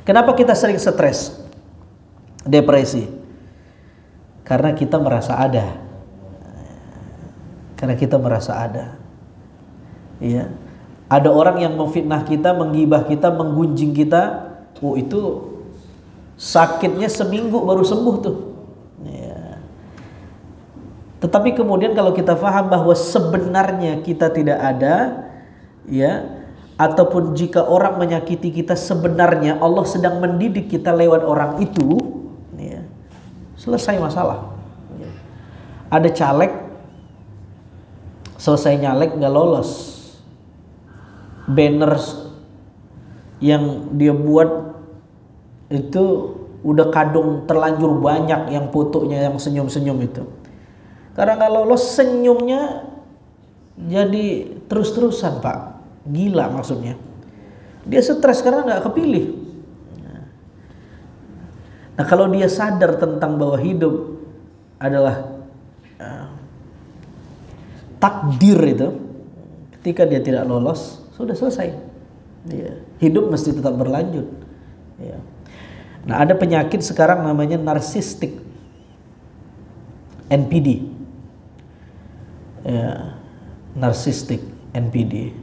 Kenapa kita sering stres, depresi? Karena kita merasa ada. Karena kita merasa ada. Ya. Ada orang yang memfitnah kita, menggibah kita, menggunjing kita. Oh, itu sakitnya seminggu baru sembuh tuh. Ya. Tetapi kemudian kalau kita paham bahwa sebenarnya kita tidak ada, ya, ataupun jika orang menyakiti kita, sebenarnya Allah sedang mendidik kita lewat orang itu, ya, selesai masalah. Ya. Ada caleg selesai nyalek nggak lolos, banner yang dia buat itu udah kadung terlanjur banyak yang fotonya yang senyum-senyum itu. Karena nggak lolos, senyumnya jadi terus-terusan, Pak. Gila maksudnya. Dia stres karena nggak kepilih. Nah, kalau dia sadar tentang bahwa hidup adalah takdir itu, ketika dia tidak lolos, sudah selesai. Ya. Hidup mesti tetap berlanjut. Ya. Nah, ada penyakit sekarang namanya narsistik, NPD. Ya, narsistik, NPD.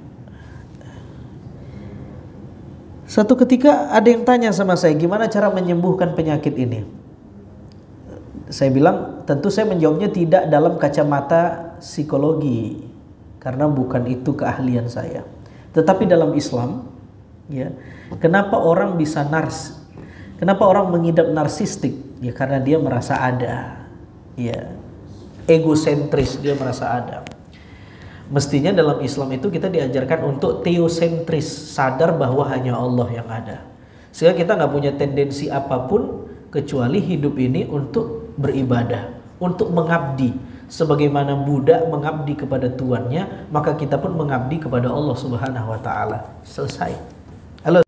Satu ketika ada yang tanya sama saya, gimana cara menyembuhkan penyakit ini? Saya bilang, tentu saya menjawabnya tidak dalam kacamata psikologi, karena bukan itu keahlian saya. Tetapi dalam Islam, ya, kenapa orang bisa kenapa orang mengidap narsistik? Ya karena dia merasa ada, ya, egosentris, dia merasa ada. Mestinya dalam Islam itu kita diajarkan untuk teosentris, sadar bahwa hanya Allah yang ada. Sehingga kita nggak punya tendensi apapun kecuali hidup ini untuk beribadah, untuk mengabdi. Sebagaimana budak mengabdi kepada tuannya, maka kita pun mengabdi kepada Allah Subhanahu wa taala. Selesai. Halo.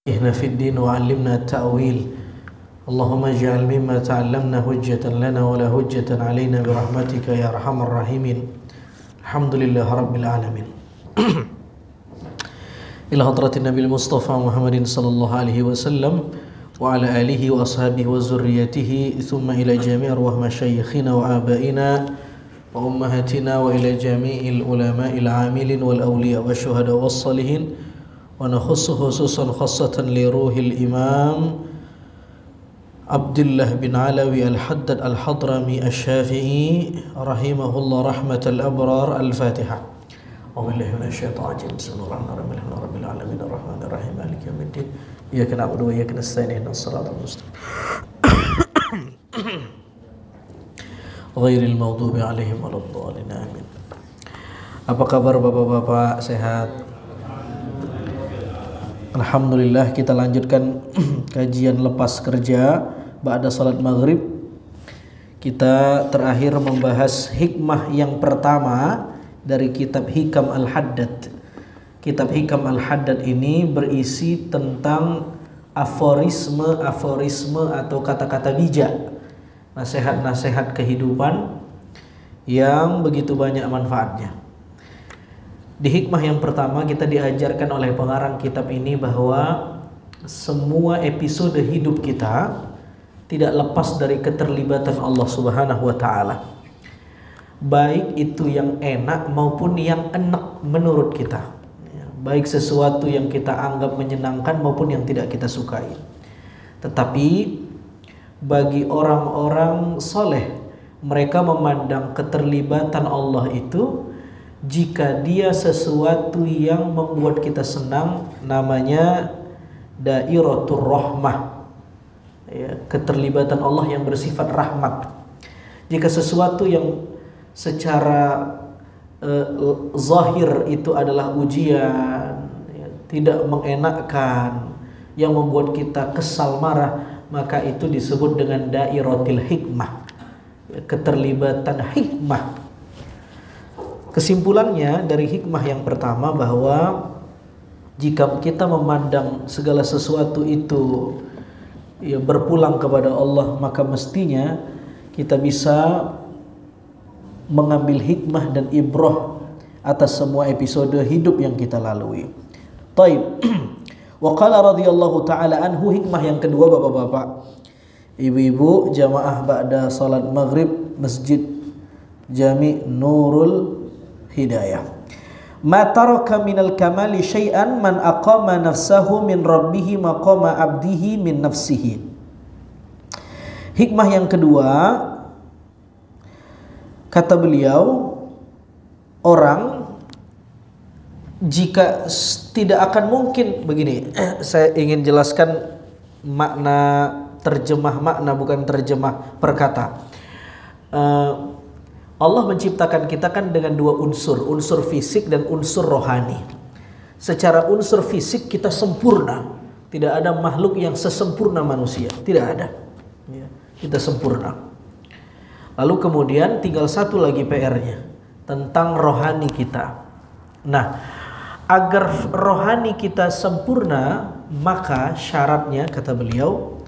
Ihna fid din wa 'allimna ta'wil. Allahumma ij'al mimma ta'allamna hujjatan lana wa la hujjatan 'alaina bi rahmatika ya arhamar rahimin. Alhamdulillah rabbil alamin. Ila hadratin Nabi Mustafa Muhammadin sallallahu alaihi wasallam wa ala alihi wa ashabihi wa zurriyyatihi, thumma ila jami' arwah masyayikhina wa abaina wa ummahatina wa ila jami'il ulama'il 'amilin wal awliya wa syuhada was salihin, wa nakhussu khususan khassatan li ruhil imam Abdullah bin Alawi al-Haddad al-Hadrami al-Syafi'i rahimahullah rahmatal abrar. Al-Fatihah. A'udzubillahi minasyaitonir rajim. Bismillahirrahmanirrahim. Rabbil alamin arrahmanir rahim maliki yaumiddin. Iyyaka na'budu wa iyyaka nasta'in ihdinas siratal mustaqim. Ghairil maghdubi 'alaihim waladdallin. Amin. Apa kabar Bapak-bapak, sehat? Alhamdulillah, kita lanjutkan kajian lepas kerja ba'da salat maghrib. Kita terakhir membahas hikmah yang pertama dari kitab Hikam Al-Haddad. Kitab Hikam Al-Haddad ini berisi tentang aforisme atau kata-kata bijak, nasihat-nasihat kehidupan yang begitu banyak manfaatnya. Di hikmah yang pertama kita diajarkan oleh pengarang kitab ini bahwa semua episode hidup kita tidak lepas dari keterlibatan Allah Subhanahu wa taala. Baik itu yang enak maupun yang enak menurut kita. Baik sesuatu yang kita anggap menyenangkan maupun yang tidak kita sukai. Tetapi bagi orang-orang soleh, mereka memandang keterlibatan Allah itu, jika dia sesuatu yang membuat kita senang, namanya dairatur rahmah, ya, keterlibatan Allah yang bersifat rahmat. Jika sesuatu yang secara zahir itu adalah ujian, ya, tidak mengenakkan, yang membuat kita kesal marah, maka itu disebut dengan dairatil hikmah, ya, keterlibatan hikmah. Kesimpulannya dari hikmah yang pertama bahwa jika kita memandang segala sesuatu itu ya berpulang kepada Allah, maka mestinya kita bisa mengambil hikmah dan ibrah atas semua episode hidup yang kita lalui. Taib. Wa qala radhiyallahu taala anhu, hikmah yang kedua bapak-bapak, ibu-ibu, jamaah ba'da salat maghrib Masjid Jami' Nurul Hidayah. Ma taraka minal kamali syai'an man aqama nafsahu min rabbihi maqama abdihi min nafsihi. Hikmah yang kedua, kata beliau, orang jika tidak akan mungkin begini, saya ingin jelaskan makna terjemah makna, bukan terjemah perkata. Allah menciptakan kita kan dengan dua unsur, unsur fisik dan unsur rohani. Secara unsur fisik kita sempurna, tidak ada makhluk yang sesempurna manusia, tidak ada. Kita sempurna. Lalu kemudian tinggal satu lagi PR-nya, tentang rohani kita. Nah, agar rohani kita sempurna, maka syaratnya kata beliau,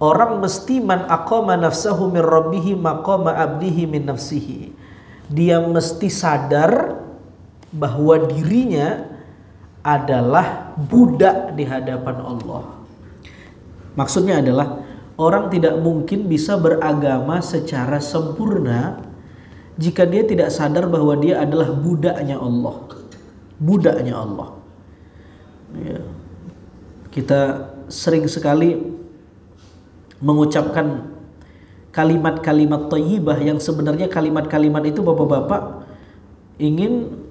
orang mesti man aqama nafsahu min rabbihi maqama abdihi min nafsihi. Dia mesti sadar bahwa dirinya adalah budak di hadapan Allah. Maksudnya adalah orang tidak mungkin bisa beragama secara sempurna jika dia tidak sadar bahwa dia adalah budaknya Allah. Budaknya Allah. Ya. Kita sering sekali mengucapkan kalimat-kalimat thayyibah yang sebenarnya kalimat-kalimat itu bapak-bapak ingin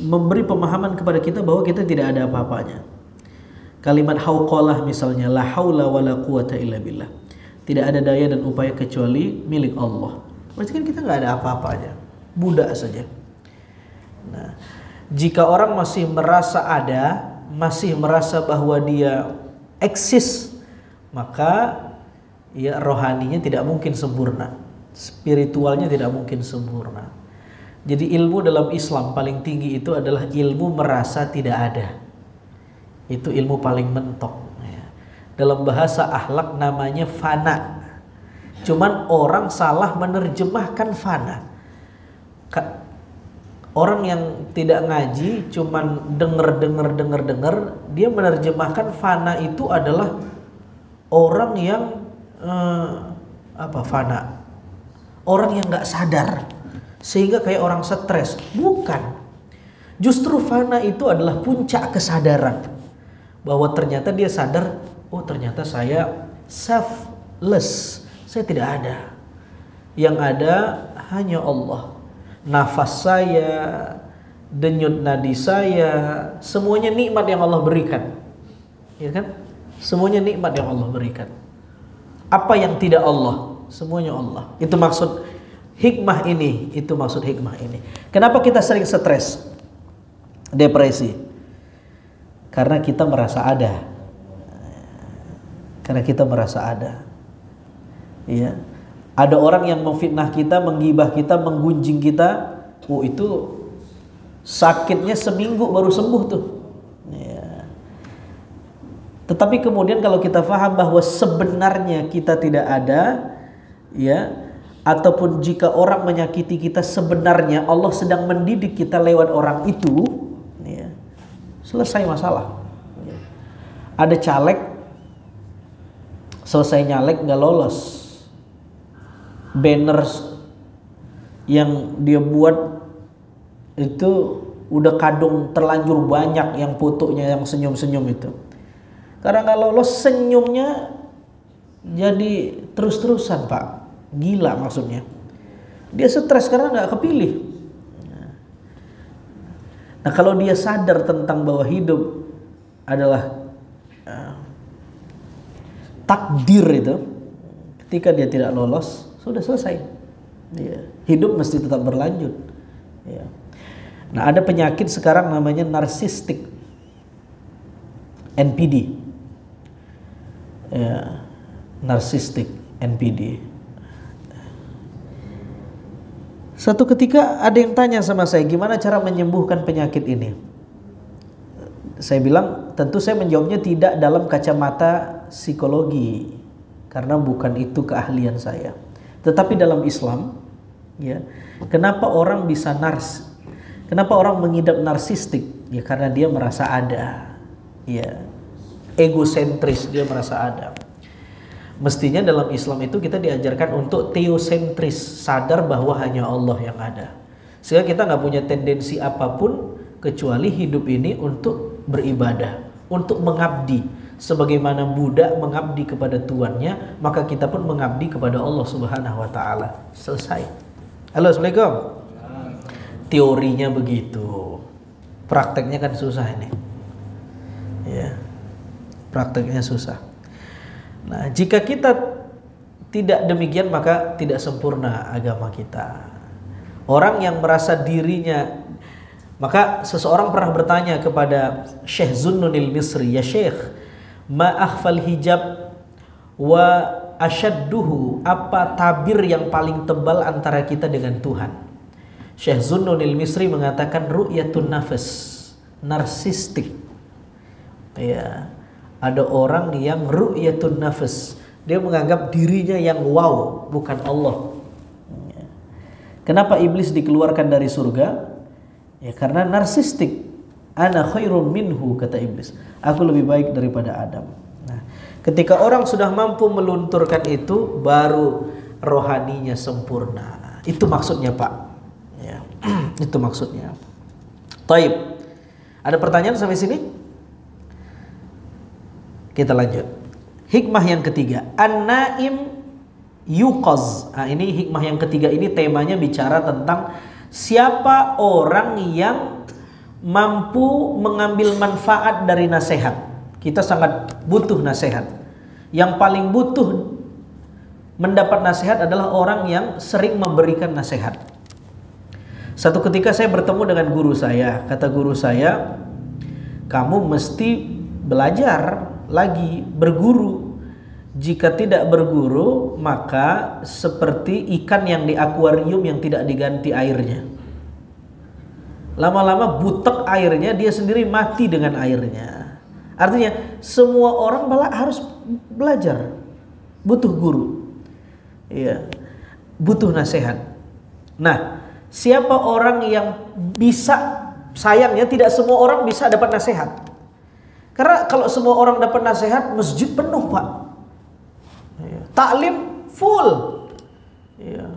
memberi pemahaman kepada kita bahwa kita tidak ada apa-apanya. Kalimat hauqalah misalnya, la haula wala quwata illa billah. Tidak ada daya dan upaya kecuali milik Allah. Berarti kan kita nggak ada apa-apanya, budak saja. Nah, jika orang masih merasa ada, masih merasa bahwa dia eksis, maka ya rohaninya tidak mungkin sempurna, spiritualnya tidak mungkin sempurna. Jadi ilmu dalam Islam paling tinggi itu adalah ilmu merasa tidak ada. Itu ilmu paling mentok. Dalam bahasa akhlak namanya fana. Cuman orang salah menerjemahkan fana. Orang yang tidak ngaji cuman dengar, dia menerjemahkan fana itu adalah orang yang fana. Orang yang nggak sadar sehingga kayak orang stres. Bukan. Justru fana itu adalah puncak kesadaran bahwa ternyata dia sadar, oh ternyata saya selfless, saya tidak ada. Yang ada hanya Allah. Nafas saya, denyut nadi saya, semuanya nikmat yang Allah berikan. Ya kan? Semuanya nikmat yang Allah berikan. Apa yang tidak Allah? Semuanya Allah. Itu maksud hikmah ini, itu maksud hikmah ini. Kenapa kita sering stres? Depresi. Karena kita merasa ada. Karena kita merasa ada. Ya. Ada orang yang memfitnah kita, menggibah kita, menggunjing kita. Oh, itu sakitnya seminggu baru sembuh tuh. Ya. Tetapi kemudian kalau kita paham bahwa sebenarnya kita tidak ada, ya, ataupun jika orang menyakiti kita, sebenarnya Allah sedang mendidik kita lewat orang itu, ya, selesai masalah. Ya. Ada caleg selesai nyalek nggak lolos, banner yang dia buat itu udah kadung terlanjur banyak yang fotonya yang senyum-senyum itu. Karena nggak lolos, senyumnya jadi terus-terusan Pak, gila maksudnya. Dia stres karena nggak kepilih. Nah kalau dia sadar tentang bahwa hidup adalah takdir itu, ketika dia tidak lolos, sudah selesai. Ya. Hidup mesti tetap berlanjut. Ya. Nah ada penyakit sekarang namanya narsistik, NPD. Ya, narsistik, NPD. Satu ketika ada yang tanya sama saya, gimana cara menyembuhkan penyakit ini? Saya bilang, tentu saya menjawabnya tidak dalam kacamata psikologi karena bukan itu keahlian saya. Tetapi dalam Islam, ya, kenapa orang bisa kenapa orang mengidap narsistik? Ya karena dia merasa ada, ya, egosentris, dia merasa ada. Mestinya dalam Islam itu kita diajarkan untuk teosentris, sadar bahwa hanya Allah yang ada. Sehingga kita nggak punya tendensi apapun kecuali hidup ini untuk beribadah, untuk mengabdi. Sebagaimana budak mengabdi kepada tuannya, maka kita pun mengabdi kepada Allah Subhanahu wa taala. Selesai. Halo, Assalamualaikum. Teorinya begitu. Prakteknya kan susah ini. Ya. Prakteknya susah. Nah, jika kita tidak demikian maka tidak sempurna agama kita. Orang yang merasa dirinya, maka seseorang pernah bertanya kepada Syekh Zunnunil Misri, "Ya Syekh, ma akhfal hijab wa asyadduhu?" Apa tabir yang paling tebal antara kita dengan Tuhan? Syekh Zunnunil Misri mengatakan ru'yatun nafas, narsistik. Ya, ada orang yang ru'yatun nafas, dia menganggap dirinya yang wow, bukan Allah. Ya. Kenapa iblis dikeluarkan dari surga? Ya karena narsistik. Ana khairum minhu, kata iblis. Aku lebih baik daripada Adam. Nah, ketika orang sudah mampu melunturkan itu, baru rohaninya sempurna. Itu maksudnya, Pak. Ya, itu maksudnya. Taib. Ada pertanyaan sampai sini? Kita lanjut. Hikmah yang ketiga, an-naim yuqaz. Nah, ini hikmah yang ketiga, ini temanya bicara tentang siapa orang yang mampu mengambil manfaat dari nasihat. Kita sangat butuh nasihat. Yang paling butuh mendapat nasihat adalah orang yang sering memberikan nasihat. Satu ketika saya bertemu dengan guru saya. Kata guru saya, kamu mesti belajar lagi, berguru. Jika tidak berguru, maka seperti ikan yang di akuarium yang tidak diganti airnya. Lama-lama butek airnya, dia sendiri mati dengan airnya. Artinya semua orang harus belajar, butuh guru, ya, butuh nasihat. Nah, siapa orang yang bisa, sayangnya tidak semua orang bisa dapat nasihat. Karena kalau semua orang dapat nasihat, masjid penuh, Pak. Taklim full, ya.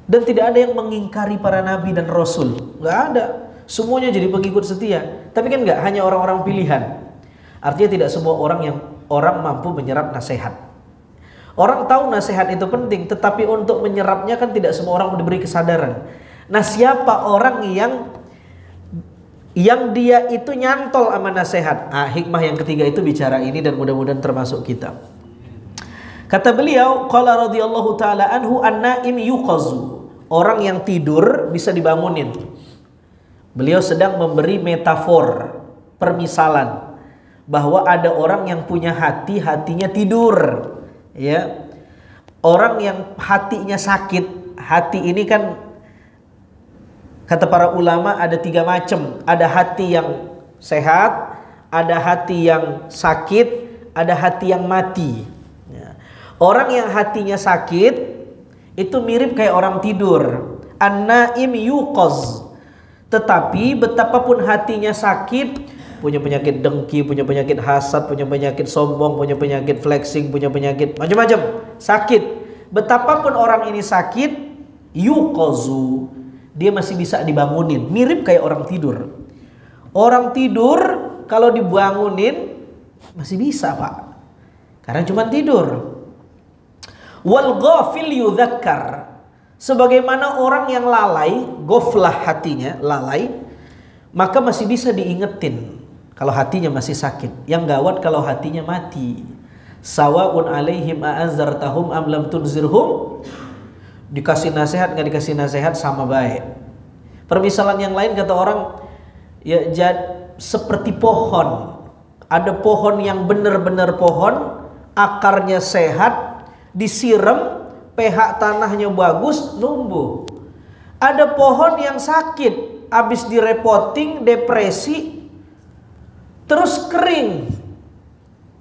Dan tidak ada yang mengingkari para nabi dan rasul, nggak ada. Semuanya jadi pengikut setia. Tapi kan nggak hanya orang-orang pilihan. Artinya tidak semua orang mampu menyerap nasihat. Orang tahu nasihat itu penting, tetapi untuk menyerapnya kan tidak semua orang diberi kesadaran. Nah, siapa orang yang dia itu nyantol sama nasihat? Ah, hikmah yang ketiga itu bicara ini dan mudah-mudahan termasuk kita. Kata beliau, qala radhiyallahu taala anhu, an-naim yuqazu. Orang yang tidur bisa dibangunin. Beliau sedang memberi metafor, permisalan bahwa ada orang yang punya hati, hatinya tidur, ya. Orang yang hatinya sakit, hati ini kan kata para ulama ada 3 macam. Ada hati yang sehat, ada hati yang sakit, ada hati yang mati. Orang yang hatinya sakit itu mirip kayak orang tidur. An-naim yuqaz. Tetapi betapapun hatinya sakit, punya penyakit dengki, punya penyakit hasad, punya penyakit sombong, punya penyakit flexing, punya penyakit macam-macam, sakit. Betapapun orang ini sakit, yuqazu, dia masih bisa dibangunin, mirip kayak orang tidur. Orang tidur kalau dibangunin masih bisa, Pak. Karena cuma tidur. Wal ghafil yudzakkar. Sebagaimana orang yang lalai, ghaflah hatinya, lalai, maka masih bisa diingetin kalau hatinya masih sakit. Yang gawat kalau hatinya mati. Sawaun alaihim a'anzartahum am lam tunzirhum. Dikasih nasihat enggak dikasih nasihat sama baik. Permisalan yang lain kata orang, ya seperti pohon. Ada pohon yang benar-benar pohon, akarnya sehat, disiram, pH tanahnya bagus, numbuh. Ada pohon yang sakit, habis direpoting, depresi, terus kering.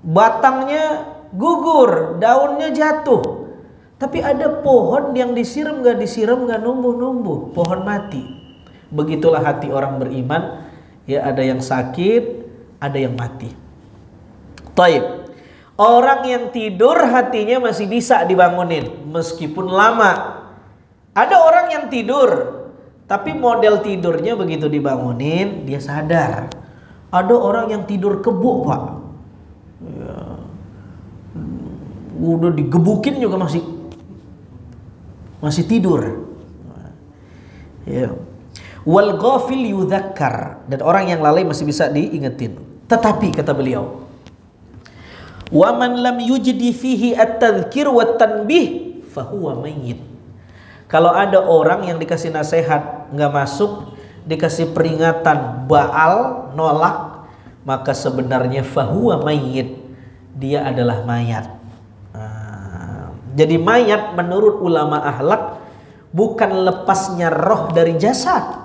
batangnya gugur, daunnya jatuh. Tapi ada pohon yang disiram nggak numbuh, pohon mati. Begitulah hati orang beriman, ya, ada yang sakit, ada yang mati. Taib. Orang yang tidur hatinya masih bisa dibangunin meskipun lama. Ada orang yang tidur, tapi model tidurnya begitu dibangunin dia sadar. Ada orang yang tidur kebuk, Pak. Ya. Udah digebukin juga masih tidur. Ya. Wal ghafil yudzakkar, dan orang yang lalai masih bisa diingetin. Tetapi kata beliau, wa man lam yujdi fihi at-tadhkir wa tanbih fahuwa mayyit. Kalau ada orang yang dikasih nasihat nggak masuk, dikasih peringatan baal, nolak, maka sebenarnya fahuwa mayyit, dia adalah mayat. Jadi mayat menurut ulama akhlak bukan lepasnya roh dari jasad.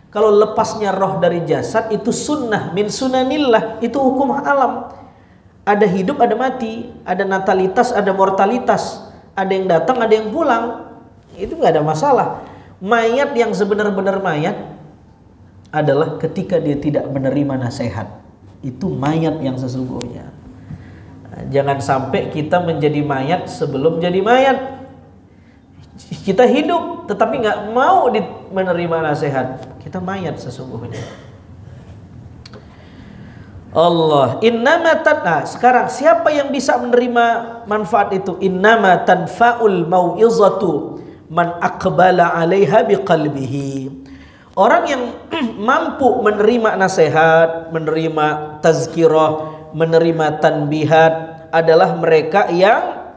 Kalau lepasnya roh dari jasad itu sunnah min sunanillah, itu hukum alam. Ada hidup, ada mati, ada natalitas, ada mortalitas, ada yang datang, ada yang pulang. Itu nggak ada masalah. Mayat yang sebenar-benar mayat adalah ketika dia tidak menerima nasihat. Itu mayat yang sesungguhnya. Jangan sampai kita menjadi mayat sebelum jadi mayat. Kita hidup tetapi nggak mau menerima nasihat. Kita mayat sesungguhnya. Allah, nah sekarang siapa yang bisa menerima manfaat itu? Innama tanfa'ul mau'izatu man aqbala 'alaiha biqalbihi. Orang yang mampu menerima nasihat, menerima tazkirah, menerima tanbihat adalah mereka yang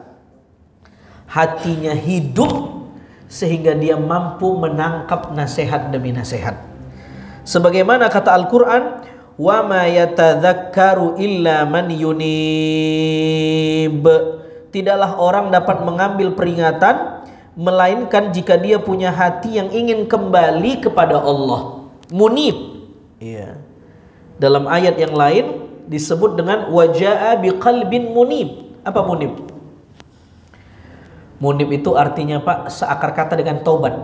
hatinya hidup sehingga dia mampu menangkap nasihat demi nasihat. Sebagaimana kata Al-Qur'an, wa ma yatadzakkaru illa man yunib. Tidaklah orang dapat mengambil peringatan melainkan jika dia punya hati yang ingin kembali kepada Allah. Munib. Iya. Dalam ayat yang lain disebut dengan wajaa biqalbin munib. Apa munib? Munib itu artinya, Pak, seakar kata dengan taubat.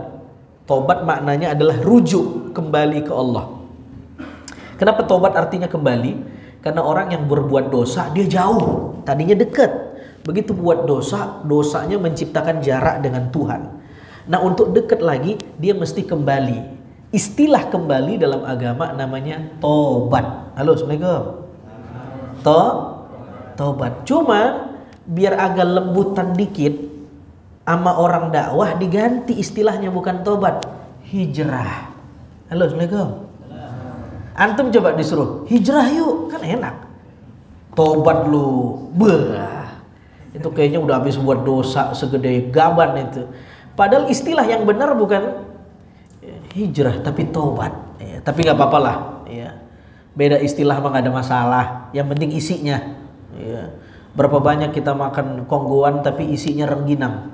Taubat maknanya adalah rujuk kembali ke Allah. Kenapa tobat artinya kembali? Karena orang yang berbuat dosa dia jauh, tadinya dekat. Begitu buat dosa, dosanya menciptakan jarak dengan Tuhan. Nah, untuk dekat lagi dia mesti kembali. Istilah kembali dalam agama namanya tobat. Halo, Assalamualaikum. Tobat. Cuma biar agak lembutan dikit, sama orang dakwah diganti istilahnya, bukan tobat, hijrah. Halo, Assalamualaikum. Antum coba disuruh hijrah yuk, kan enak. Tobat lu, itu kayaknya udah habis buat dosa segede gaban itu. Padahal istilah yang benar bukan hijrah tapi tobat. Ya, tapi nggak apa-apa lah. Ya. Beda istilah mah nggak ada masalah. Yang penting isinya. Ya. Berapa banyak kita makan konggoan tapi isinya rengginang.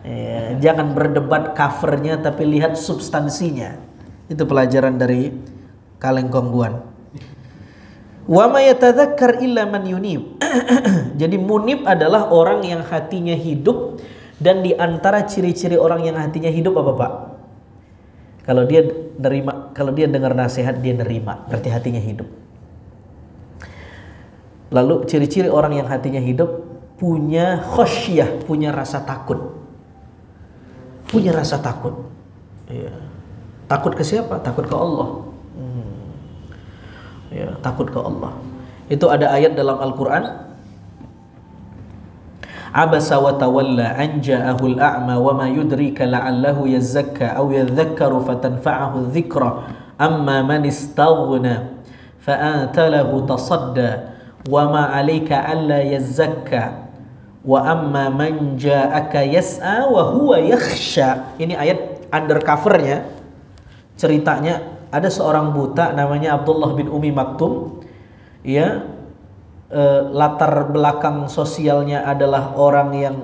Ya, jangan berdebat covernya tapi lihat substansinya. Itu pelajaran dari kaleng kongguan. Wa ma yatadzakkar illa man yunib. Jadi munib adalah orang yang hatinya hidup, dan di antara ciri-ciri orang yang hatinya hidup apa, Pak? Kalau dia dengar nasihat dia nerima, berarti hatinya hidup. Lalu ciri-ciri orang yang hatinya hidup punya khosyah, punya rasa takut. Punya rasa takut. Ya. Takut ke siapa? Takut ke Allah. Ya, takut ke Allah. Itu ada ayat dalam Al-Quran, abasa wa tawalla an ja'ahul a'ma wa ma yudrika la'allahu yazzakka aw yadhakkaru fatanfa'ahu dhikra amma man istaghna fa'anta lahu tasadda wa ma 'alaika alla yazzakka wa amma man ja'aka yas'a wa huwa yakhsha. Ini ayat undercovernya, ceritanya ada seorang buta namanya Abdullah bin Umi Maktum. Ya, latar belakang sosialnya adalah orang yang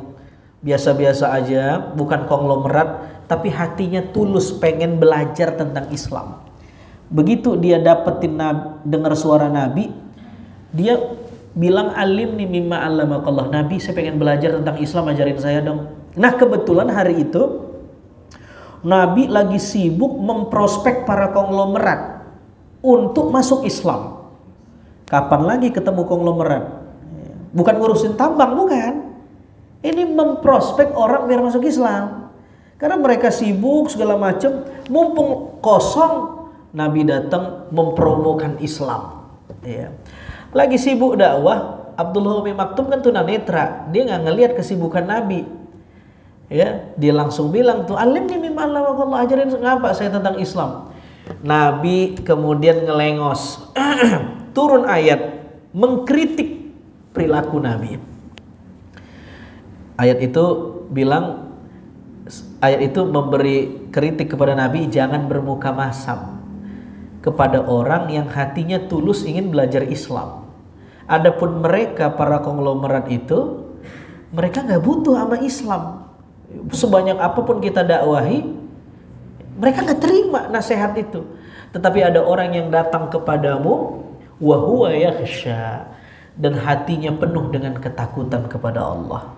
biasa-biasa aja, bukan konglomerat, tapi hatinya tulus pengen belajar tentang Islam. Begitu dia dapetin dengar suara Nabi, dia bilang alimni mimma 'allamakallah. Nabi, saya pengen belajar tentang Islam, ajarin saya dong. Nah, kebetulan hari itu Nabi lagi sibuk memprospek para konglomerat untuk masuk Islam. Kapan lagi ketemu konglomerat? Bukan ngurusin tambang, bukan. Ini memprospek orang biar masuk Islam. Karena mereka sibuk segala macam, mumpung kosong, Nabi datang mempromokan Islam. Ya. Lagi sibuk dakwah, Abdullah bin Maktum kan tunanetra, dia nggak ngelihat kesibukan Nabi. Ya, dia langsung bilang tuh, alimni mimma 'allamakallah, ajarin ngapa saya tentang Islam. Nabi kemudian ngelengos. Turun ayat mengkritik perilaku Nabi. Ayat itu memberi kritik kepada Nabi, jangan bermuka masam kepada orang yang hatinya tulus ingin belajar Islam. Adapun mereka para konglomerat itu, mereka nggak butuh sama Islam. Sebanyak apapun kita dakwahi, mereka nggak terima nasihat itu. Tetapi ada orang yang datang kepadamu, wa huwa yakhsha, dan hatinya penuh dengan ketakutan kepada Allah.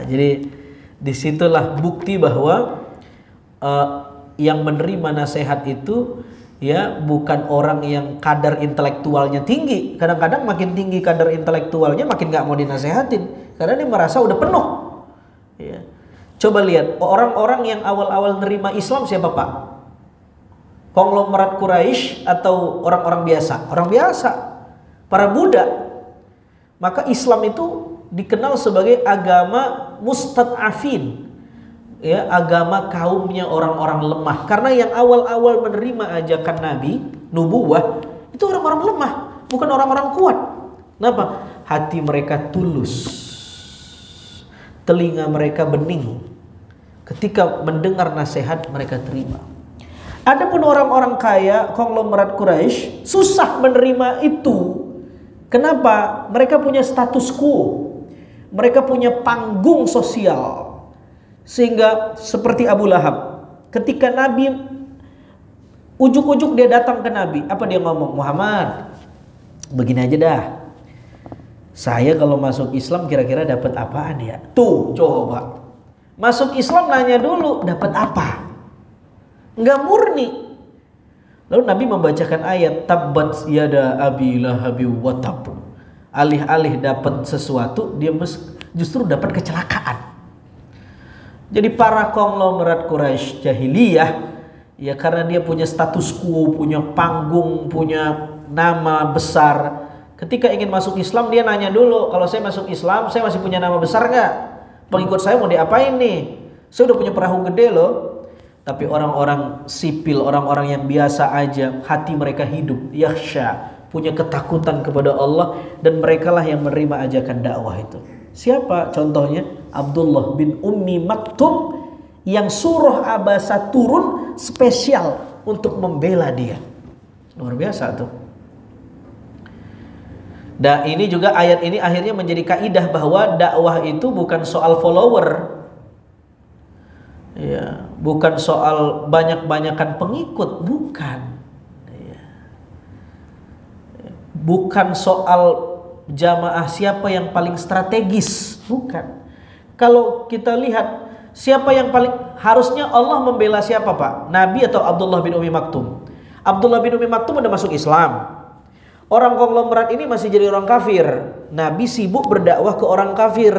Jadi disitulah bukti bahwa yang menerima nasihat itu ya bukan orang yang kadar intelektualnya tinggi. Kadang-kadang makin tinggi kadar intelektualnya makin nggak mau dinasehatin karena dia merasa udah penuh. Ya. Coba lihat orang-orang yang awal-awal nerima Islam siapa, Pak? Konglomerat Quraisy atau orang-orang biasa? Orang biasa, para budak. Maka Islam itu dikenal sebagai agama mustad'afin, ya, agama kaumnya orang-orang lemah. Karena yang awal-awal menerima ajakan Nabi, nubuwah, itu orang-orang lemah, bukan orang-orang kuat. Kenapa? Hati mereka tulus, telinga mereka bening. Ketika mendengar nasihat mereka terima. Adapun orang-orang kaya, konglomerat Quraisy, susah menerima itu. Kenapa? Mereka punya status quo. Mereka punya panggung sosial. Sehingga seperti Abu Lahab, ketika Nabi ujuk-ujuk dia datang ke Nabi, apa dia ngomong? Muhammad, begini aja dah. Saya kalau masuk Islam kira-kira dapat apaan ya? Tuh, coba. Masuk Islam nanya dulu, dapat apa? Enggak murni. Lalu Nabi membacakan ayat tabbat yada abi lahabi wa tab. Alih-alih dapat sesuatu, dia justru dapat kecelakaan. Jadi para konglomerat Quraisy jahiliyah, ya karena dia punya status quo, punya panggung, punya nama besar. Ketika ingin masuk Islam dia nanya dulu, kalau saya masuk Islam, saya masih punya nama besar nggak? Pengikut saya mau diapain nih? Saya udah punya perahu gede loh. Tapi orang-orang sipil, orang-orang yang biasa aja, hati mereka hidup, yakhsha, punya ketakutan kepada Allah, dan merekalah yang menerima ajakan dakwah itu. Siapa contohnya? Abdullah bin Ummi Maktum, yang surah Abasa turun spesial untuk membela dia. Luar biasa tuh. Dan ini juga ayat ini akhirnya menjadi kaidah bahwa dakwah itu bukan soal follower. Ya, bukan soal banyak-banyakan pengikut, bukan. Ya. Bukan soal jamaah siapa yang paling strategis, bukan. Kalau kita lihat siapa yang paling harusnya Allah membela siapa, Pak? Nabi atau Abdullah bin Ummi Maktum? Abdullah bin Ummi Maktum udah masuk Islam. Orang konglomerat ini masih jadi orang kafir. Nabi sibuk berdakwah ke orang kafir.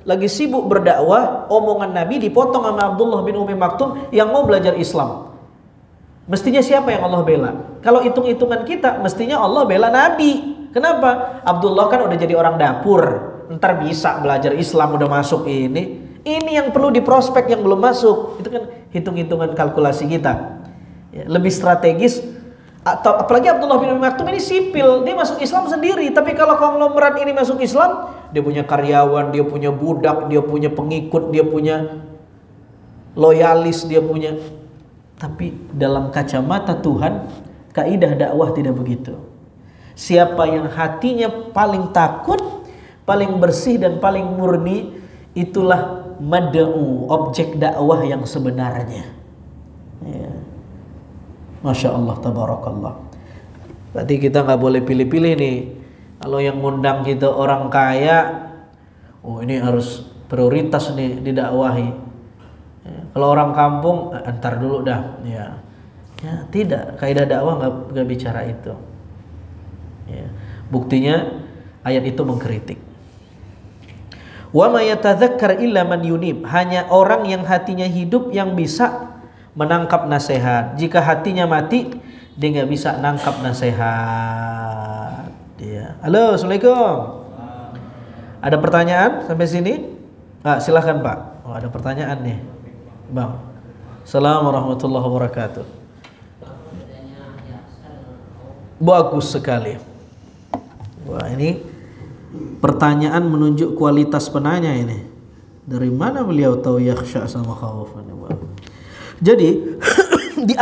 Lagi sibuk berdakwah, omongan Nabi dipotong sama Abdullah bin Ummi Maktum yang mau belajar Islam. Mestinya siapa yang Allah bela? Kalau hitung-hitungan kita, mestinya Allah bela Nabi. Kenapa? Abdullah kan udah jadi orang dapur, ntar bisa belajar Islam, udah masuk ini. Ini yang perlu diprospek yang belum masuk. Itu kan hitung-hitungan kalkulasi kita. Ya, lebih strategis. Atau apalagi Abdullah bin Ummi Maktum ini sipil, dia masuk Islam sendiri. Tapi kalau konglomerat ini masuk Islam, dia punya karyawan, dia punya budak, dia punya pengikut, dia punya loyalis, dia punya. Tapi dalam kacamata Tuhan, kaidah dakwah tidak begitu. Siapa yang hatinya paling takut, paling bersih dan paling murni, itulah mad'u, objek dakwah yang sebenarnya. Ya. Masya Allah, tabarakallah. Berarti kita nggak boleh pilih-pilih nih. Kalau yang ngundang kita orang kaya, oh ini harus prioritas nih didakwahi. Ya, kalau orang kampung, antar dulu dah. Ya, ya tidak. Kaidah dakwah nggak bicara itu. Ya. Buktinya ayat itu mengkritik. Wa may yatadzakkar illa man yunib. Hanya orang yang hatinya hidup yang bisa menangkap nasihat. Jika hatinya mati, dia nggak bisa nangkap nasihat. Ya. Halo, assalamualaikum. Ada pertanyaan sampai sini? Silahkan Pak. Oh, ada pertanyaan nih, Bang. Assalamualaikum warahmatullahi wabarakatuh. Bagus sekali. Wah, ini pertanyaan menunjuk kualitas penanya ini. Dari mana beliau tahu yakhsha sama khauf? Jadi di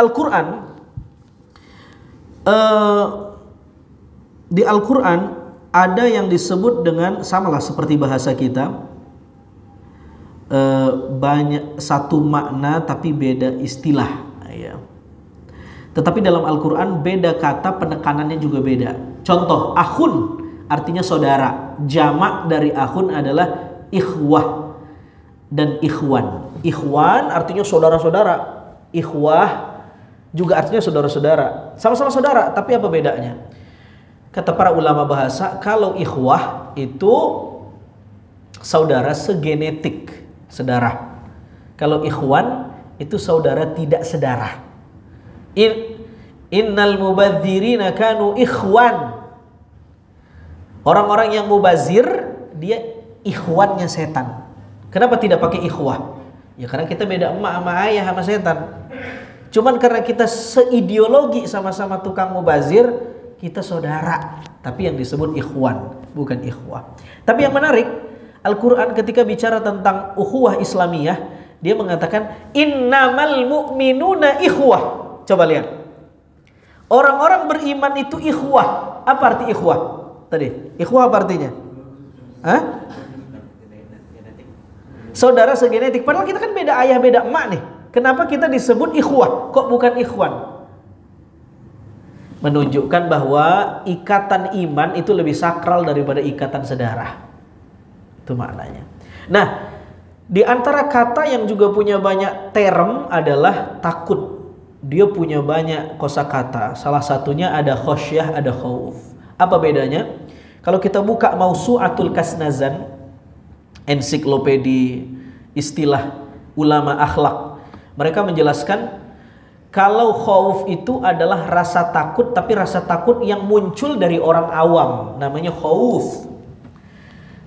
Al-Qur'an ada yang disebut dengan samalah seperti bahasa kita, banyak satu makna tapi beda istilah, ya. Tetapi dalam Al-Quran beda kata, penekanannya juga beda. Contoh, akhun artinya saudara, jamak dari akhun adalah ikhwah dan ikhwan. Ikhwan artinya saudara-saudara, ikhwah juga artinya saudara-saudara, sama-sama saudara, tapi apa bedanya? Kata para ulama bahasa, kalau ikhwah itu saudara segenetik, sedarah. Kalau ikhwan itu saudara tidak sedarah. Innal mubadzirina kanu ikhwan. Orang-orang yang mubazir, dia ikhwannya setan. Kenapa tidak pakai ikhwah? Ya karena kita beda emak sama ayah sama setan. Cuman karena kita seideologi sama-sama tukang mubazir, kita saudara, tapi yang disebut ikhwan, bukan ikhwah. Tapi yang menarik, Al-Quran ketika bicara tentang ukhuwah Islamiyah, dia mengatakan innamal mu'minuna ikhwah. Coba lihat, orang-orang beriman itu ikhwah. Apa arti ikhwah tadi? Ikhwah apa artinya? Hah? Saudara segenetik. Padahal kita kan beda ayah beda emak nih. Kenapa kita disebut ikhwah? Kok bukan ikhwan? Menunjukkan bahwa ikatan iman itu lebih sakral daripada ikatan sedarah. Itu maknanya. Nah, di antara kata yang juga punya banyak term adalah takut. Dia punya banyak kosakata. Salah satunya ada khosyah, ada khauf. Apa bedanya? Kalau kita buka Mausu'atul Kasnazan, ensiklopedi istilah ulama akhlak, mereka menjelaskan kalau khauf itu adalah rasa takut, tapi rasa takut yang muncul dari orang awam, namanya khauf.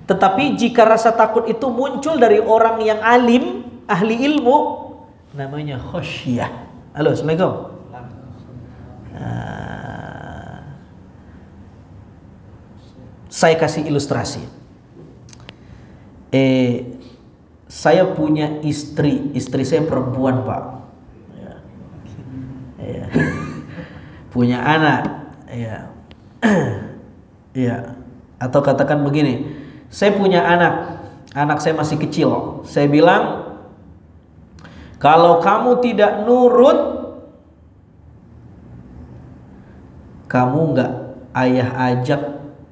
Tetapi jika rasa takut itu muncul dari orang yang alim, ahli ilmu, namanya khosyah. Halo, assalamualaikum. Saya kasih ilustrasi. Saya punya istri saya perempuan, Pak. Ya. Punya anak, ya. Ya. Atau katakan begini, saya punya anak saya masih kecil. Saya bilang, kalau kamu tidak nurut, kamu enggak ayah ajak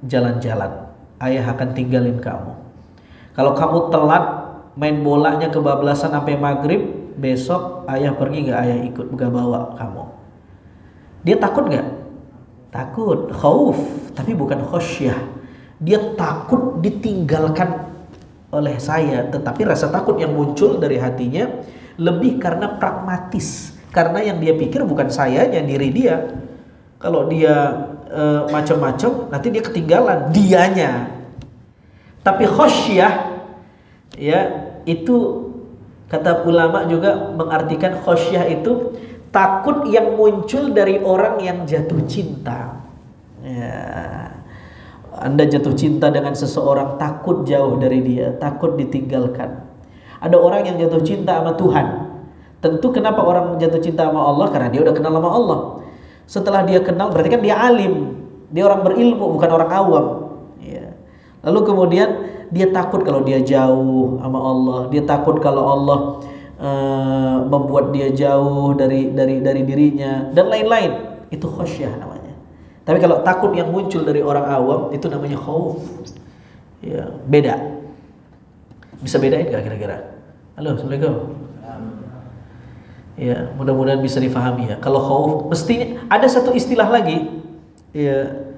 jalan-jalan, ayah akan tinggalin kamu. Kalau kamu telat main bolanya kebablasan sampai maghrib, besok ayah pergi nggak, ayah ikut, nggak bawa kamu. Dia takut nggak? Takut, khauf, tapi bukan khosyah. Dia takut ditinggalkan oleh saya, tetapi rasa takut yang muncul dari hatinya lebih karena pragmatis, karena yang dia pikir bukan sayanya, diri dia. Kalau dia macam-macam, nanti dia ketinggalan dianya. Tapi khosyah, ya, itu kata ulama juga mengartikan khosyah itu takut yang muncul dari orang yang jatuh cinta. Ya. Anda jatuh cinta dengan seseorang, takut jauh dari dia, takut ditinggalkan. Ada orang yang jatuh cinta sama Tuhan. Tentu kenapa orang jatuh cinta sama Allah? Karena dia udah kenal sama Allah. Setelah dia kenal, berarti kan dia alim, dia orang berilmu, bukan orang awam. Ya. Lalu kemudian dia takut kalau dia jauh sama Allah, dia takut kalau Allah membuat dia jauh dari dirinya dan lain-lain. Itu khosyah namanya. Tapi kalau takut yang muncul dari orang awam itu namanya khauf. Ya, beda. Bisa bedain nggak kira-kira? Halo, assalamualaikum. Ya, mudah-mudahan bisa difahami ya. Kalau khauf, mestinya ada satu istilah lagi. Ya,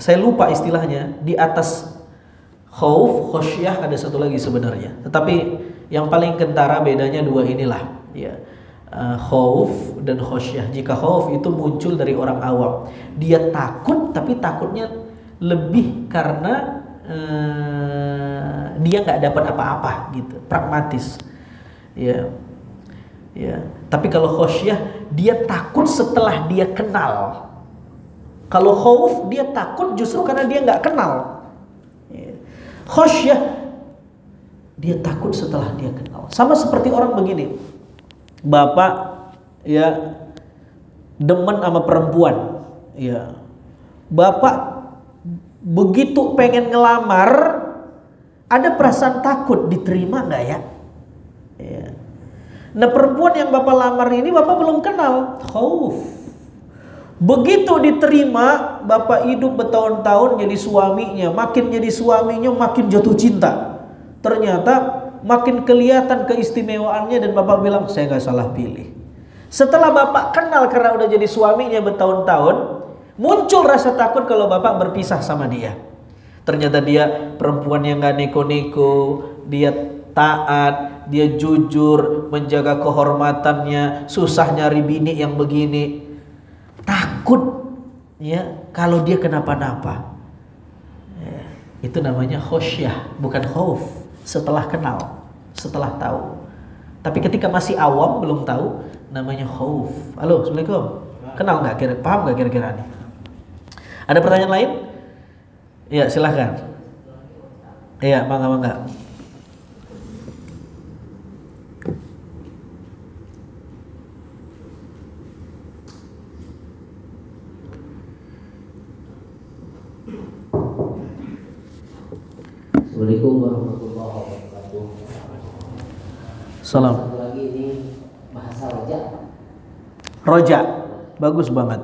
saya lupa istilahnya. Di atas khauf, khosyah ada satu lagi sebenarnya. Tetapi yang paling kentara bedanya dua inilah. Ya. Khauf dan khosyah. Jika khauf itu muncul dari orang awam, dia takut, tapi takutnya lebih karena dia nggak dapat apa-apa gitu, pragmatis. Ya, ya. Tapi kalau khosyah, dia takut setelah dia kenal. Kalau khauf, dia takut justru karena dia nggak kenal. Ya. Khosyah, dia takut setelah dia kenal. Sama seperti orang begini. Bapak ya demen sama perempuan, ya. Bapak begitu pengen ngelamar, ada perasaan takut diterima nggak ya? Ya. Nah, perempuan yang bapak lamar ini bapak belum kenal, khauf. Begitu diterima, bapak hidup bertahun-tahun jadi suaminya, makin jatuh cinta. Ternyata makin kelihatan keistimewaannya dan bapak bilang saya nggak salah pilih. Setelah bapak kenal karena udah jadi suaminya bertahun-tahun, muncul rasa takut kalau bapak berpisah sama dia. Ternyata dia perempuan yang nggak neko-neko, dia taat, dia jujur, menjaga kehormatannya, susah nyari bini yang begini. Takut ya kalau dia kenapa-napa. Ya, itu namanya khosyah, bukan khauf. Setelah kenal, setelah tahu. Tapi ketika masih awam belum tahu, namanya khauf. Halo, assalamualaikum. Kenal nggak? Paham nggak kira-kira nih? Ada pertanyaan lain? Ya, silahkan. Iya, mangga. Assalamualaikum warahmatullahi wabarakatuh. Salam. Satu lagi ini bahasa roja. Roja, bagus banget.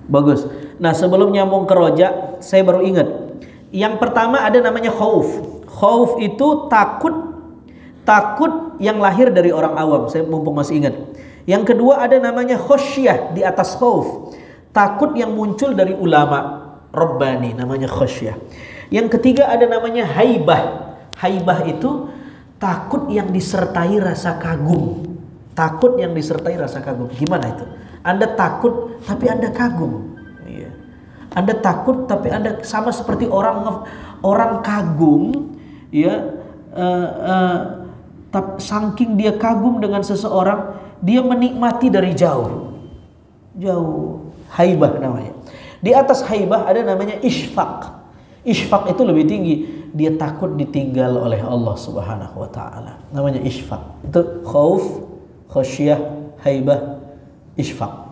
Bagus. Nah, sebelum nyambung ke roja, saya baru ingat. Yang pertama ada namanya khauf. Khauf itu takut yang lahir dari orang awam. Saya mumpung masih ingat. Yang kedua ada namanya khosyah di atas khauf. Takut yang muncul dari ulama Rabbani, namanya khosyah. Yang ketiga ada namanya haibah. Haibah itu takut yang disertai rasa kagum. Takut yang disertai rasa kagum. Gimana itu? Anda takut tapi Anda kagum. Iya. Anda takut tapi Anda sama seperti orang kagum, ya. Saking dia kagum dengan seseorang, dia menikmati dari jauh. Jauh. Haibah namanya. Di atas haibah ada namanya isfaq. Isfaq itu lebih tinggi. Dia takut ditinggal oleh Allah Subhanahu wa taala. Namanya isfaq. Itu khauf, khosyah, haibah, isfaq.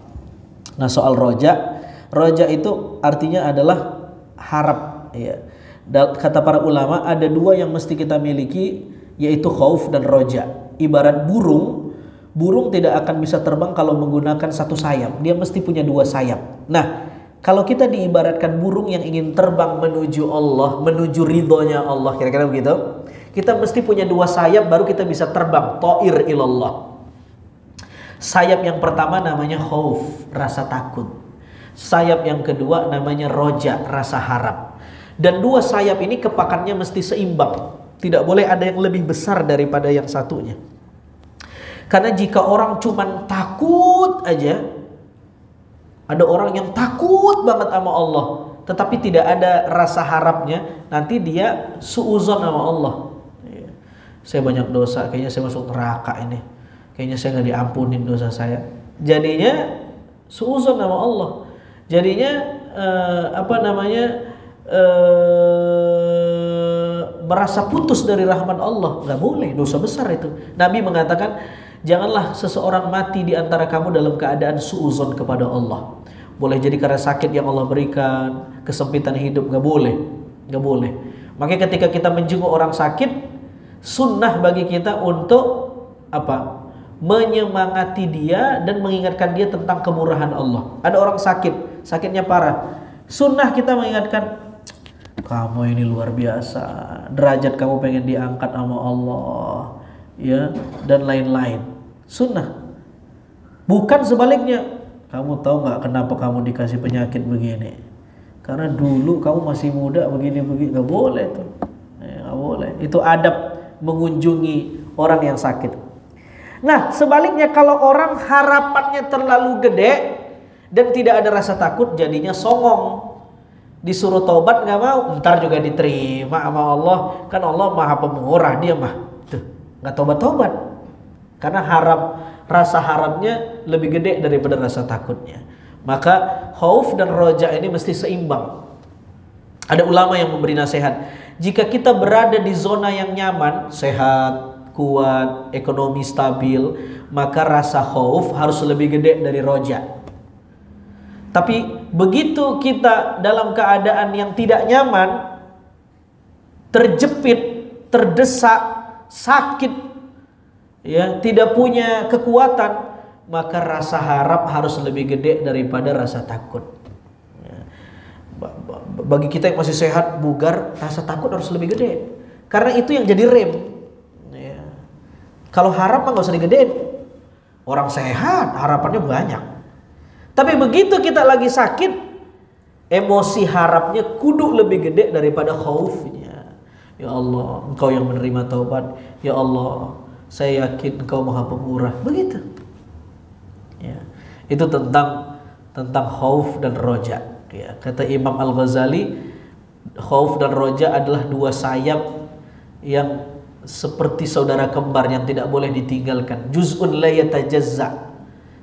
Nah, soal roja, roja itu artinya adalah harap, ya. Kata para ulama ada dua yang mesti kita miliki, yaitu khauf dan roja. Ibarat burung, burung tidak akan bisa terbang kalau menggunakan satu sayap. Dia mesti punya dua sayap. Nah, kalau kita diibaratkan burung yang ingin terbang menuju Allah, menuju ridhonya Allah, kira-kira begitu, kita mesti punya dua sayap baru kita bisa terbang, ta'ir ilallah. Sayap yang pertama namanya khauf, rasa takut. Sayap yang kedua namanya roja, rasa harap. Dan dua sayap ini kepakannya mesti seimbang. Tidak boleh ada yang lebih besar daripada yang satunya. Karena jika orang cuman takut aja, ada orang yang takut banget sama Allah, tetapi tidak ada rasa harapnya, nanti dia suuzon sama Allah. Saya banyak dosa, kayaknya saya masuk neraka ini. Kayaknya saya nggak diampunin dosa saya. Jadinya suuzon sama Allah. Jadinya merasa putus dari rahmat Allah. Nggak boleh, dosa besar itu. Nabi mengatakan, janganlah seseorang mati di antara kamu dalam keadaan suuzon kepada Allah. Boleh jadi karena sakit yang Allah berikan, kesempitan hidup, nggak boleh, nggak boleh. Makanya ketika kita menjenguk orang sakit, sunnah bagi kita untuk apa? menyemangati dia dan mengingatkan dia tentang kemurahan Allah. Ada orang sakit, sakitnya parah. Sunnah kita mengingatkan, kamu ini luar biasa, derajat kamu pengen diangkat sama Allah, ya, dan lain-lain. Sunnah. Bukan sebaliknya, kamu tahu nggak kenapa kamu dikasih penyakit begini? Karena dulu kamu masih muda begini-begini. Nggak boleh tuh, nggak boleh. Itu adab mengunjungi orang yang sakit. Nah, sebaliknya kalau orang harapannya terlalu gede dan tidak ada rasa takut, jadinya songong. Disuruh tobat nggak mau, ntar juga diterima sama Allah. Kan Allah Maha Pemurah, dia mah tuh nggak tobat-tobat. Karena rasa harapnya lebih gede daripada rasa takutnya. Maka khauf dan roja ini mesti seimbang. Ada ulama yang memberi nasihat, jika kita berada di zona yang nyaman, sehat, kuat, ekonomi stabil, maka rasa khauf harus lebih gede dari roja. Tapi begitu kita dalam keadaan yang tidak nyaman, terjepit, terdesak, sakit, ya, tidak punya kekuatan, maka rasa harap harus lebih gede daripada rasa takut. Ya. Bagi kita yang masih sehat, bugar, rasa takut harus lebih gede. Karena itu yang jadi rem. Ya. Kalau harap mah nggak usah digedein. Orang sehat harapannya banyak. Tapi begitu kita lagi sakit, emosi harapnya kudu lebih gede daripada khaufnya. Ya Allah, Engkau yang menerima taubat. Ya Allah, saya yakin Engkau Maha Pemurah. Begitu. Ya. Itu tentang khauf dan roja. Ya. Kata Imam Al-Ghazali, khauf dan roja adalah dua sayap yang seperti saudara kembar yang tidak boleh ditinggalkan. Juz'un la yatajazza.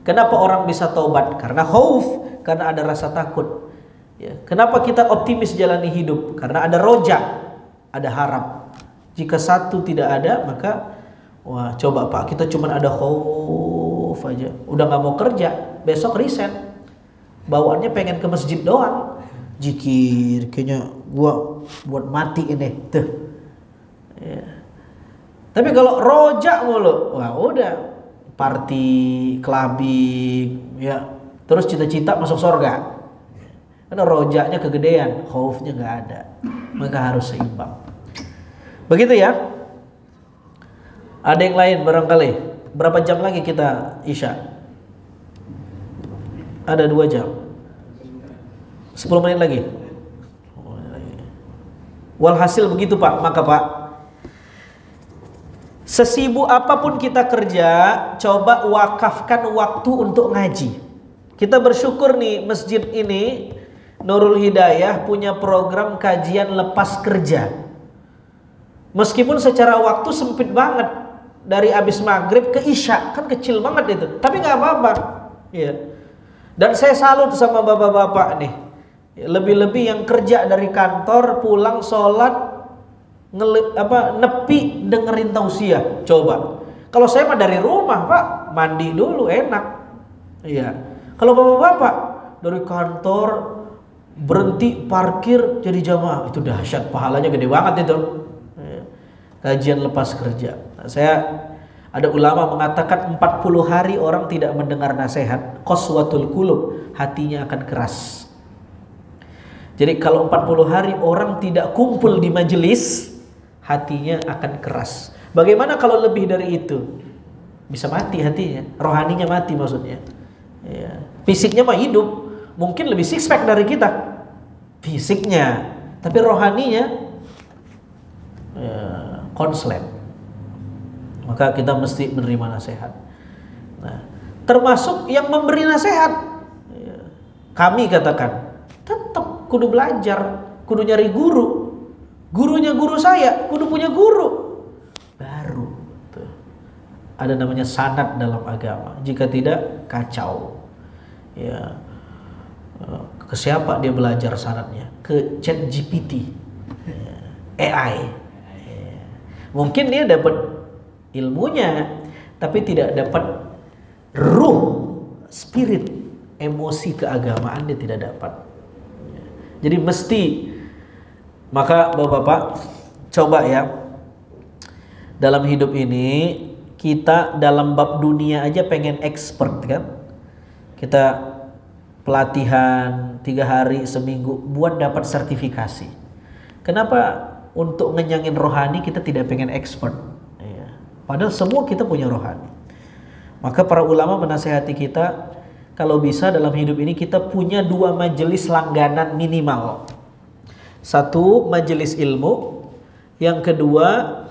Kenapa orang bisa taubat? Karena khauf, karena ada rasa takut. Ya. Kenapa kita optimis jalani hidup? Karena ada roja, ada harap. Jika satu tidak ada, maka wah, coba Pak, kita cuma ada khauf aja, udah nggak mau kerja, besok resign. Bawaannya pengen ke masjid doang, zikir, kayaknya gua buat mati ini, tuh. Ya. Tapi kalau roja mulu, wah udah. Party, clubbing, ya, terus cita-cita masuk surga. Karena rojaknya kegedean, khaufnya nggak ada, maka harus seimbang. Begitu ya. Ada yang lain barangkali? Berapa jam lagi kita Isya? Ada 2 jam. 10 menit lagi. Walhasil begitu Pak, maka Pak, sesibuk apapun kita kerja, coba wakafkan waktu untuk ngaji. Kita bersyukur nih, masjid ini Nurul Hidayah punya program kajian lepas kerja. Meskipun secara waktu sempit banget, dari abis maghrib ke isya, kan kecil banget itu. Tapi nggak apa-apa. Ya. Dan saya salut sama bapak-bapak nih. Lebih-lebih yang kerja dari kantor, pulang sholat, nepi dengerin tausiah. Coba kalau saya mah dari rumah Pak, mandi dulu enak. Iya. Kalau bapak-bapak dari kantor berhenti parkir jadi jamaah, itu dahsyat, pahalanya gede banget itu. Iya. Kajian lepas kerja. Nah, saya ada ulama mengatakan 40 hari orang tidak mendengar nasihat, qaswatul qulub, hatinya akan keras. Jadi kalau 40 hari orang tidak kumpul di majelis, hatinya akan keras. Bagaimana kalau lebih dari itu? Bisa mati hatinya, rohaninya mati maksudnya. Ya. Fisiknya mah hidup, mungkin lebih six pack dari kita, fisiknya, tapi rohaninya ya, konslet. Maka kita mesti menerima nasihat. Nah, termasuk yang memberi nasihat. Ya. Kami katakan, tetap kudu belajar, kudu nyari guru. Gurunya guru saya, kudu punya guru baru. Tuh. Ada namanya sanad dalam agama. Jika tidak, kacau. Ya, ke siapa dia belajar sanadnya? Ke ChatGPT, ya. AI. Ya. Mungkin dia dapat ilmunya, tapi tidak dapat ruh, spirit, emosi keagamaan dia tidak dapat. Ya. Jadi mesti. Maka bapak-bapak, coba ya, dalam hidup ini kita dalam bab dunia aja pengen expert kan. Kita pelatihan 3 hari seminggu buat dapat sertifikasi. Kenapa untuk ngenyangin rohani kita tidak pengen expert? Ya. Padahal semua kita punya rohani. Maka para ulama menasihati kita, kalau bisa dalam hidup ini kita punya 2 majelis langganan minimal. 1 majelis ilmu, yang kedua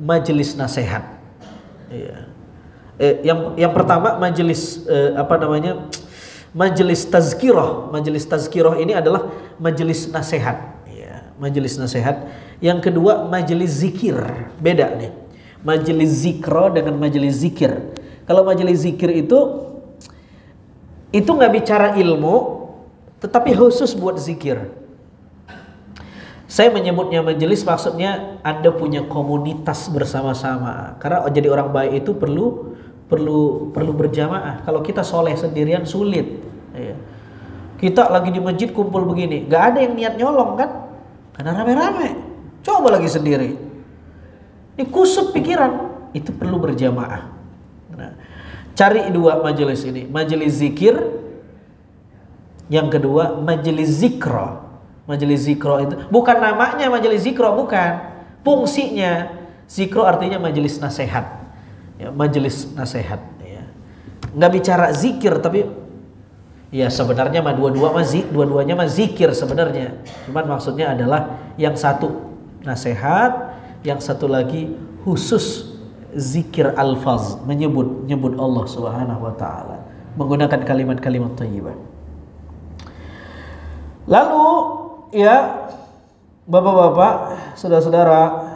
majelis nasihat. Ya. Yang pertama majelis majelis tazkirah. Majelis tazkirah ini adalah majelis nasihat. Ya, majelis nasihat. Yang kedua majelis zikir. Beda nih. Majelis zikra dengan majelis zikir. Kalau majelis zikir itu nggak bicara ilmu, tetapi khusus buat zikir. Saya menyebutnya majelis, maksudnya Anda punya komunitas bersama-sama. Karena jadi orang baik itu perlu berjamaah. Kalau kita soleh sendirian sulit. Ya. Kita lagi di masjid kumpul begini, gak ada yang niat nyolong kan? Karena rame-rame. Coba lagi sendiri. Ini kusut pikiran. Itu perlu berjamaah. Nah, cari 2 majelis ini. Majelis zikir. Yang kedua majelis zikra. Majelis zikra itu bukan namanya majelis zikra, bukan. Fungsinya zikra artinya majelis nasihat. Ya, majelis nasihat. Ya. Nggak bicara zikir, tapi ya sebenarnya dua-duanya mah zikir sebenarnya. Cuman maksudnya adalah yang satu nasihat, yang satu lagi khusus zikir alfaz, menyebut Allah Subhanahu wa taala, menggunakan kalimat-kalimat thayyibah. Lalu ya Bapak-bapak, saudara-saudara,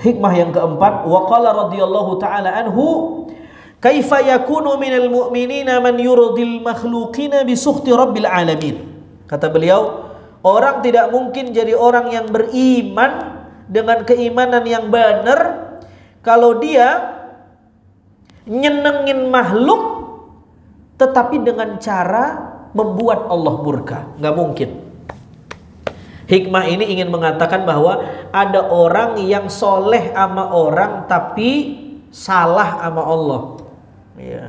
hikmah yang keempat, wa qala radhiyallahu taala anhu, kaifa yakunu minal mu'minina man yurdil makhluqina bi sukhti rabbil alamin. Kata beliau, orang tidak mungkin jadi orang yang beriman dengan keimanan yang benar kalau dia nyenengin makhluk tetapi dengan cara membuat Allah murka. Nggak mungkin. Hikmah ini ingin mengatakan bahwa ada orang yang soleh sama orang tapi salah sama Allah. Ya.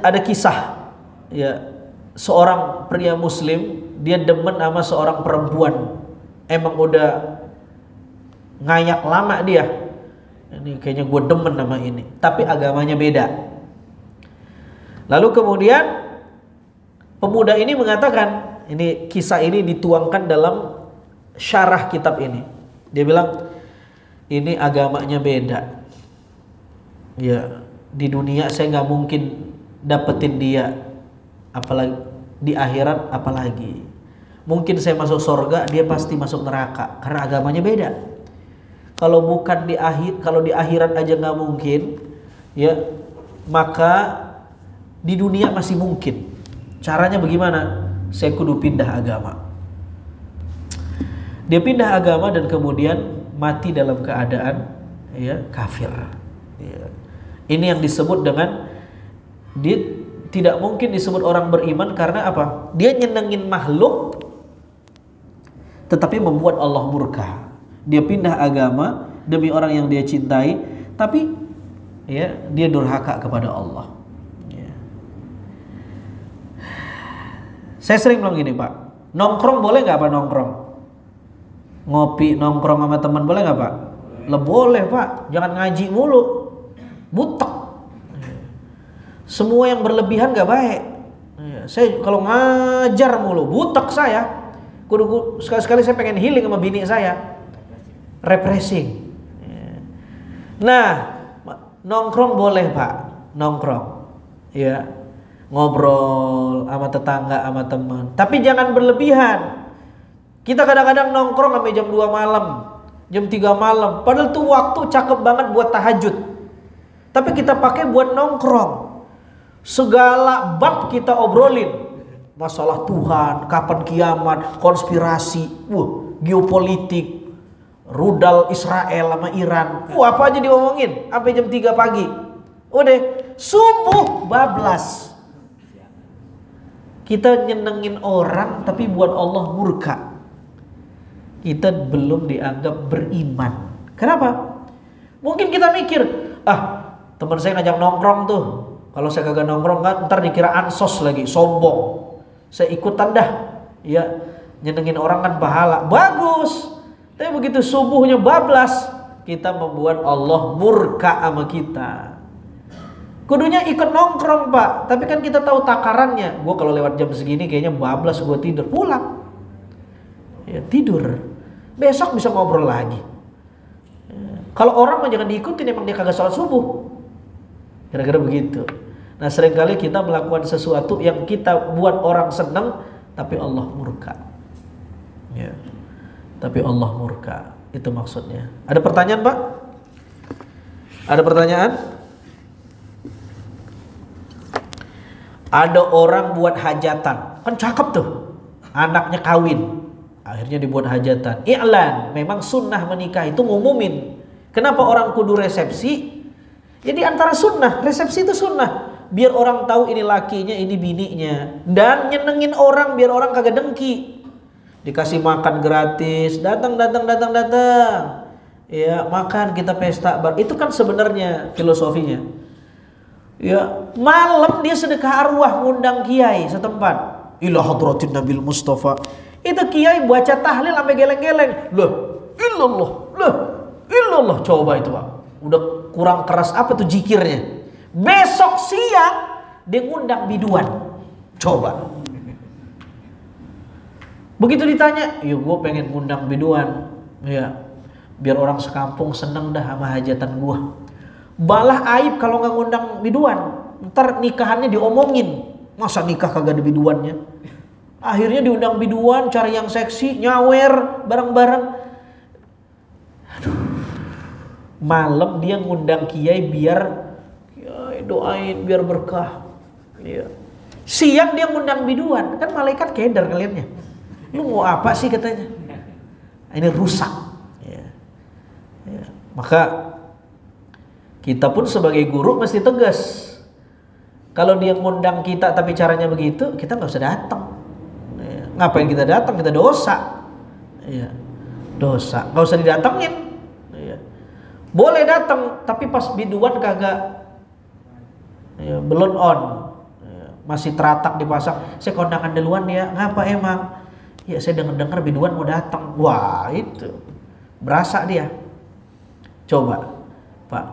Ada kisah, ya, seorang pria Muslim, dia demen sama seorang perempuan. Emang udah ngayak lama dia. Ini kayaknya gue demen sama ini, tapi agamanya beda. Lalu kemudian pemuda ini mengatakan, ini kisah ini dituangkan dalam syarah kitab ini. Dia bilang, ini agamanya beda. Ya, di dunia saya nggak mungkin dapetin dia, apalagi di akhirat, apalagi. Mungkin saya masuk surga, dia pasti masuk neraka karena agamanya beda. Kalau bukan kalau di akhirat aja nggak mungkin, ya, maka di dunia masih mungkin. Caranya bagaimana? Saya kudu pindah agama. Dia pindah agama dan kemudian mati dalam keadaan, ya, kafir. Ya. Ini yang disebut dengan, dia tidak mungkin disebut orang beriman karena apa? Dia nyenengin makhluk tetapi membuat Allah murka. Dia pindah agama demi orang yang dia cintai, tapi ya, dia durhaka kepada Allah. Ya. Saya sering bilang gini, Pak, nongkrong boleh nggak Pak nongkrong? Ngopi nongkrong sama teman boleh nggak Pak? Boleh Pak, jangan ngaji mulu, butek. Semua yang berlebihan nggak baik. Saya kalau ngajar mulu, butek saya. Sekali-sekali saya pengen healing sama bini saya. Refreshing. Nah, nongkrong boleh Pak, nongkrong, ya, ngobrol sama tetangga, sama teman, tapi jangan berlebihan. Kita kadang-kadang nongkrong sampai jam 2 malam, jam 3 malam, padahal tuh waktu cakep banget buat tahajud, tapi kita pakai buat nongkrong. Segala bab kita obrolin, masalah Tuhan, kapan kiamat, konspirasi, geopolitik, rudal Israel sama Iran, apa aja diomongin sampai jam 3 pagi. Udah subuh bablas. Kita nyenengin orang tapi buat Allah murka. kita belum dianggap beriman. Kenapa? Mungkin kita mikir, teman saya ngajak nongkrong tuh, kalau saya kagak nongkrong kan ntar dikira ansos lagi, sombong. Saya ikutan dah, ya nyenengin orang kan pahala, bagus. Tapi begitu subuhnya bablas, kita membuat Allah murka sama kita. Kudunya ikut nongkrong Pak, tapi kan kita tahu takarannya. Gue kalau lewat jam segini kayaknya bablas, gue tidur, pulang. Ya tidur, besok bisa ngobrol lagi. Kalau orang mah jangan diikutin, emang dia kagak sholat subuh. Kira-kira begitu. Nah seringkali kita melakukan sesuatu yang kita buat orang senang, tapi Allah murka. Ya. Tapi Allah murka. Itu maksudnya. Ada pertanyaan Pak? Ada pertanyaan? Ada orang buat hajatan, kan cakep tuh, anaknya kawin, akhirnya dibuat hajatan. I'lan, memang sunnah menikah itu ngumumin. Kenapa orang kudu resepsi? Jadi antara sunnah, resepsi itu sunnah, biar orang tahu ini lakinya, ini bininya, dan nyenengin orang biar orang kagak dengki. Dikasih makan gratis, datang. Ya makan, kita pesta, itu kan sebenarnya filosofinya. Ya, malam dia sedekah arwah ngundang kiai setempat. Ila hadratin Nabil Mustafa. Itu kiai baca tahlil sampai geleng-geleng. Loh, illallah. Coba itu Pak. Udah kurang keras apa tuh zikirnya. Besok siang dia ngundang biduan. Coba. Begitu ditanya, "Ya gue pengen ngundang biduan." Ya, biar orang sekampung seneng dah sama hajatan gua. Balah aib kalau nggak ngundang biduan. Ntar nikahannya diomongin. Masa nikah kagak ada biduannya? Akhirnya diundang biduan, cari yang seksi, nyawer bareng-bareng. Malam dia ngundang kiai biar doain biar berkah. Ya. Siang dia ngundang biduan. Kan malaikat keder kaliannya. Lu mau apa sih katanya? Ini rusak. Ya. Maka kita pun sebagai guru mesti tegas. Kalau dia ngundang kita tapi caranya begitu, kita nggak usah datang. Ya. Ngapain kita datang? Kita dosa. Ya. Dosa. Nggak usah didatengin. Ya. Boleh datang, tapi pas biduan kagak, ya, belum on. Ya. Masih teratak dipasang. Saya kondangan duluan ya. Ngapa emang? Ya saya dengar biduan mau datang. Wah itu berasa dia. Coba Pak,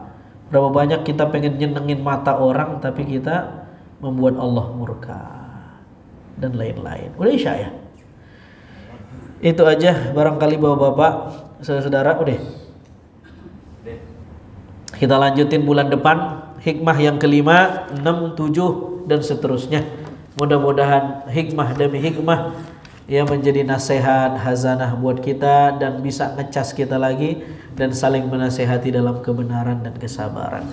berapa banyak kita pengen nyenengin mata orang tapi kita membuat Allah murka dan lain-lain. Udah isya ya? Itu aja barangkali bapak-bapak, saudara-saudara, udah. Kita lanjutin bulan depan hikmah yang kelima, 6, 7 dan seterusnya. Mudah-mudahan hikmah demi hikmah ya menjadi nasihat hazanah buat kita dan bisa ngecas kita lagi dan saling menasehati dalam kebenaran dan kesabaran.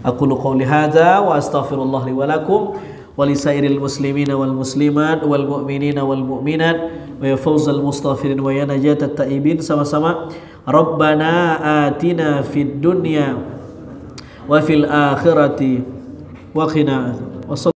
Aqulu qouli hadza wa astaghfirullah li wa lakum wa lisairil muslimina wal muslimat wal mu'minina wal mu'minat wa ya fawzal mustaghfirin wa ya najatat taibin. Sama-sama. Rabbana atina fid dunya wa fil akhirati wa qina